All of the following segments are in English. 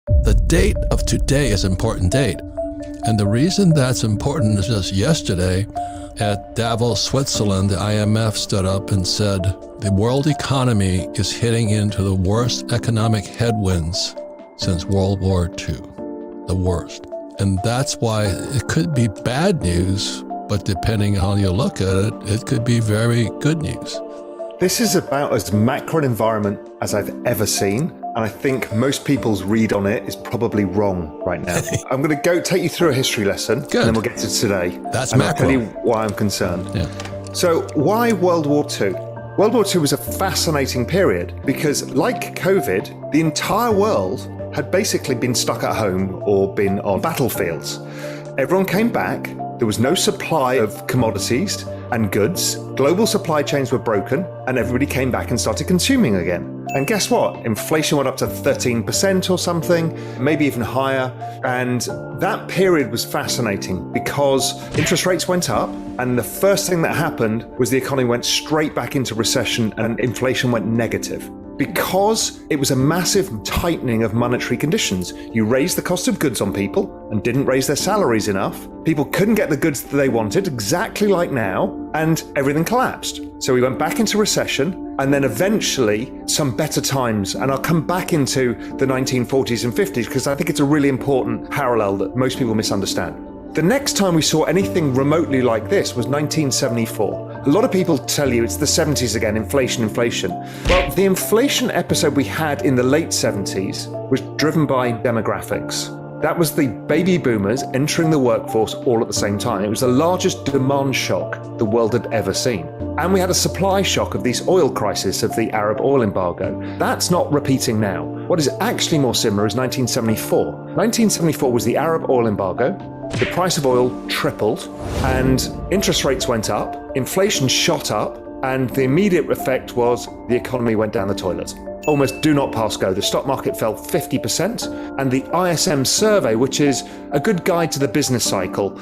The date of today is an important date. And the reason that's important is just yesterday at Davos, Switzerland, the IMF stood up and said the world economy is hitting into the worst economic headwinds since World War II, the worst. And that's why it could be bad news, but depending on how you look at it, it could be very good news. This is about as macro an environment as I've ever seen. And I think most people's read on it is probably wrong right now. I'm going to take you through a history lesson, Good. And then we'll get to today. That's and macro. I'll tell you why I'm concerned. Yeah. So why World War II? World War II was a fascinating period because, like COVID, the entire world had basically been stuck at home or been on battlefields. Everyone came back. There was no supply of commodities and goods. Global supply chains were broken and everybody came back and started consuming again. And guess what? Inflation went up to 13% or something, maybe even higher. And that period was fascinating because interest rates went up. And the first thing that happened was the economy went straight back into recession and inflation went negative. Because it was a massive tightening of monetary conditions. You raised the cost of goods on people and didn't raise their salaries enough. People couldn't get the goods that they wanted, exactly like now, and everything collapsed. So we went back into recession and then eventually some better times. And I'll come back into the 1940s and 50s because I think it's a really important parallel that most people misunderstand. The next time we saw anything remotely like this was 1974. A lot of people tell you it's the 70s again, inflation. Well, the inflation episode we had in the late 70s was driven by demographics. That was the baby boomers entering the workforce all at the same time. It was the largest demand shock the world had ever seen. And we had a supply shock of this oil crisis of the Arab oil embargo. That's not repeating now. What is actually more similar is 1974. 1974 was the Arab oil embargo. The price of oil tripled and interest rates went up, inflation shot up, and the immediate effect was the economy went down the toilet. Almost do not pass go. The stock market fell 50%, and the ISM survey, which is a good guide to the business cycle,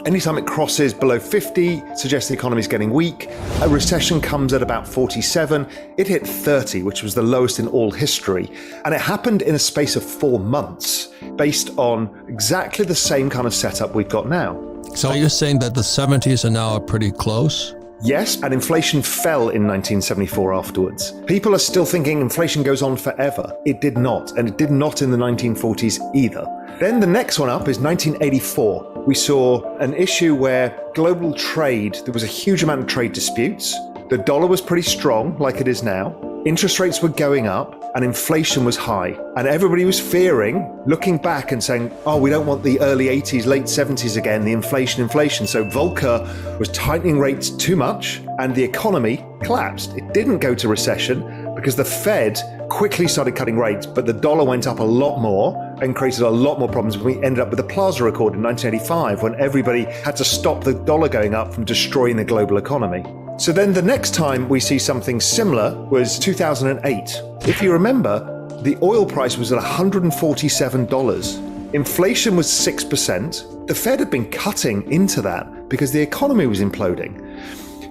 anytime it crosses below 50, suggests the economy is getting weak. A recession comes at about 47. It hit 30, which was the lowest in all history. And it happened in a space of 4 months, based on exactly the same kind of setup we've got now. So you're saying that the 70s are now pretty close? Yes, and inflation fell in 1974 afterwards. People are still thinking inflation goes on forever. It did not, and it did not in the 1940s either. Then the next one up is 1984. We saw an issue where global trade, there was a huge amount of trade disputes. The dollar was pretty strong, like it is now. Interest rates were going up and inflation was high. And everybody was fearing, looking back and saying, oh, we don't want the early 80s, late 70s again, the inflation. So Volcker was tightening rates too much and the economy collapsed. It didn't go to recession because the Fed quickly started cutting rates, but the dollar went up a lot more and created a lot more problems. We ended up with the Plaza Accord in 1985 when everybody had to stop the dollar going up from destroying the global economy. So then the next time we see something similar was 2008. If you remember, the oil price was at $147. Inflation was 6%. The Fed had been cutting into that because the economy was imploding.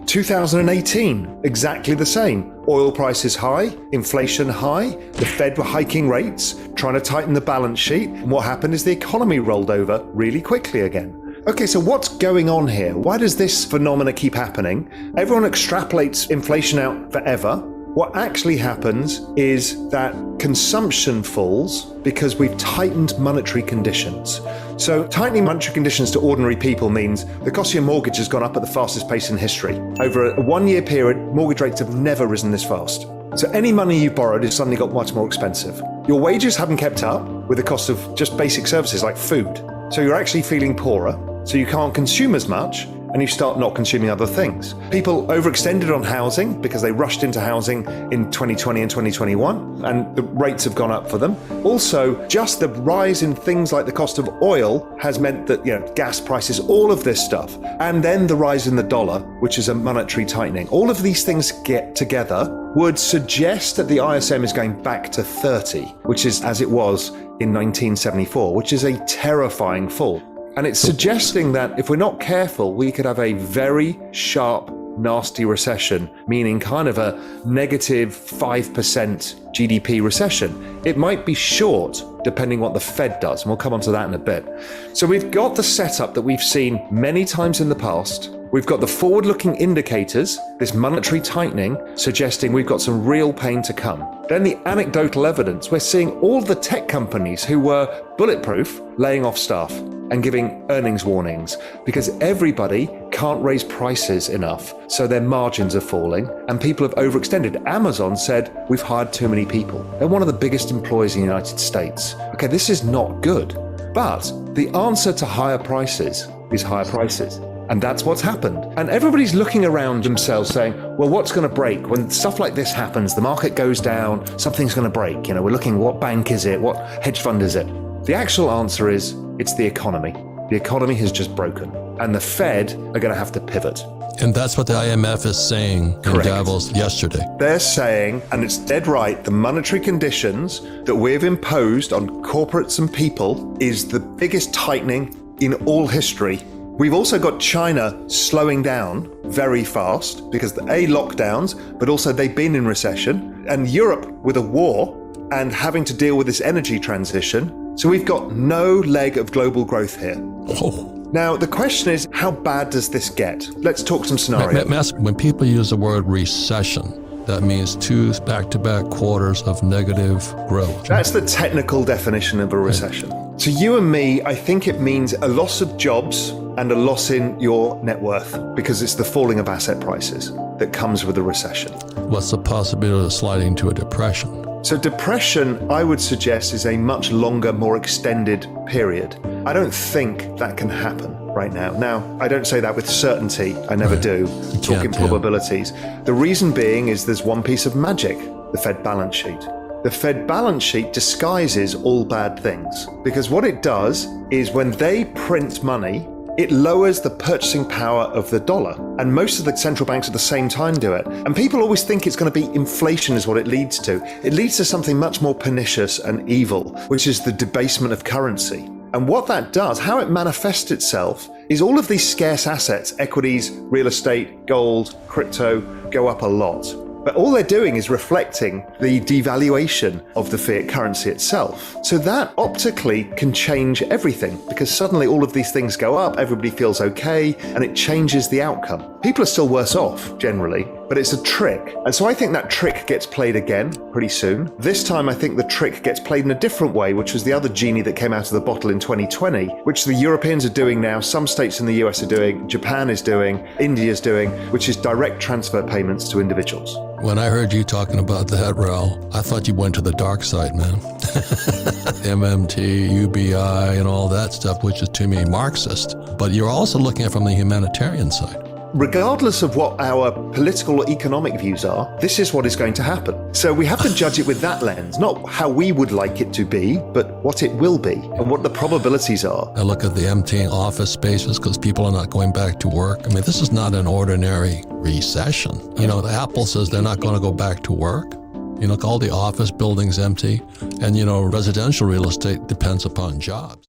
2018, exactly the same. Oil prices high, inflation high, the Fed were hiking rates, trying to tighten the balance sheet, and what happened is the economy rolled over really quickly again. Okay, so what's going on here? Why does this phenomena keep happening? Everyone extrapolates inflation out forever. What actually happens is that consumption falls because we've tightened monetary conditions. So tightening monetary conditions to ordinary people means the cost of your mortgage has gone up at the fastest pace in history. Over a 1-year period, mortgage rates have never risen this fast. So any money you borrowed has suddenly got much more expensive. Your wages haven't kept up with the cost of just basic services like food. So you're actually feeling poorer. So you can't consume as much and you start not consuming other things. People overextended on housing because they rushed into housing in 2020 and 2021 and the rates have gone up for them. Also, just the rise in things like the cost of oil has meant that, gas prices, all of this stuff, and then the rise in the dollar, which is a monetary tightening. All of these things get together would suggest that the ISM is going back to 30, which is as it was in 1974, which is a terrifying fall. And it's suggesting that if we're not careful, we could have a very sharp nasty recession, meaning kind of a negative 5% GDP recession. It might be short, depending what the Fed does, and we'll come on to that in a bit. So we've got the setup that we've seen many times in the past. We've got the forward-looking indicators, this monetary tightening, suggesting we've got some real pain to come. Then the anecdotal evidence, we're seeing all the tech companies who were bulletproof laying off staff and giving earnings warnings because everybody can't raise prices enough, so their margins are falling and people have overextended. Amazon said, we've hired too many people. They're one of the biggest employers in the United States. Okay, this is not good. But the answer to higher prices is higher prices. And that's what's happened. And everybody's looking around themselves saying, well, what's going to break? When stuff like this happens, the market goes down, something's going to break. We're looking, what bank is it? What hedge fund is it? The actual answer is, it's the economy. The economy has just broken. And the Fed are going to have to pivot. And that's what the IMF is saying in Davos yesterday. They're saying, and it's dead right, the monetary conditions that we've imposed on corporates and people is the biggest tightening in all history. We've also got China slowing down very fast because the lockdowns, but also they've been in recession, and Europe with a war and having to deal with this energy transition. So we've got no leg of global growth here. Oh. Now, the question is, how bad does this get? Let's talk some scenarios. When people use the word recession, that means 2 back-to-back quarters of negative growth. That's the technical definition of a recession. To you and me, I think it means a loss of jobs and a loss in your net worth because it's the falling of asset prices that comes with a recession. What's the possibility of sliding to a depression? So depression, I would suggest, is a much longer, more extended period. I don't think that can happen right now. Now, I don't say that with certainty. I never do. Talking probabilities. The reason being is there's one piece of magic, the Fed balance sheet. The Fed balance sheet disguises all bad things because what it does is when they print money, it lowers the purchasing power of the dollar. And most of the central banks at the same time do it. And people always think it's going to be inflation is what it leads to. It leads to something much more pernicious and evil, which is the debasement of currency. And what that does, how it manifests itself, is all of these scarce assets, equities, real estate, gold, crypto, go up a lot. But all they're doing is reflecting the devaluation of the fiat currency itself. So that optically can change everything because suddenly all of these things go up, everybody feels okay, and it changes the outcome. People are still worse off generally, but it's a trick. And so I think that trick gets played again pretty soon. This time I think the trick gets played in a different way, which was the other genie that came out of the bottle in 2020, which the Europeans are doing now, some states in the US are doing, Japan is doing, India is doing, which is direct transfer payments to individuals. When I heard you talking about that, Raul, I thought you went to the dark side, man. MMT, UBI, and all that stuff, which is to me Marxist. But you're also looking at it from the humanitarian side. Regardless of what our political or economic views are, this is what is going to happen. So we have to judge it with that lens, not how we would like it to be, but what it will be and what the probabilities are. I look at the emptying office spaces because people are not going back to work. I mean, this is not an ordinary recession. Apple says they're not going to go back to work. All the office buildings empty, and residential real estate depends upon jobs.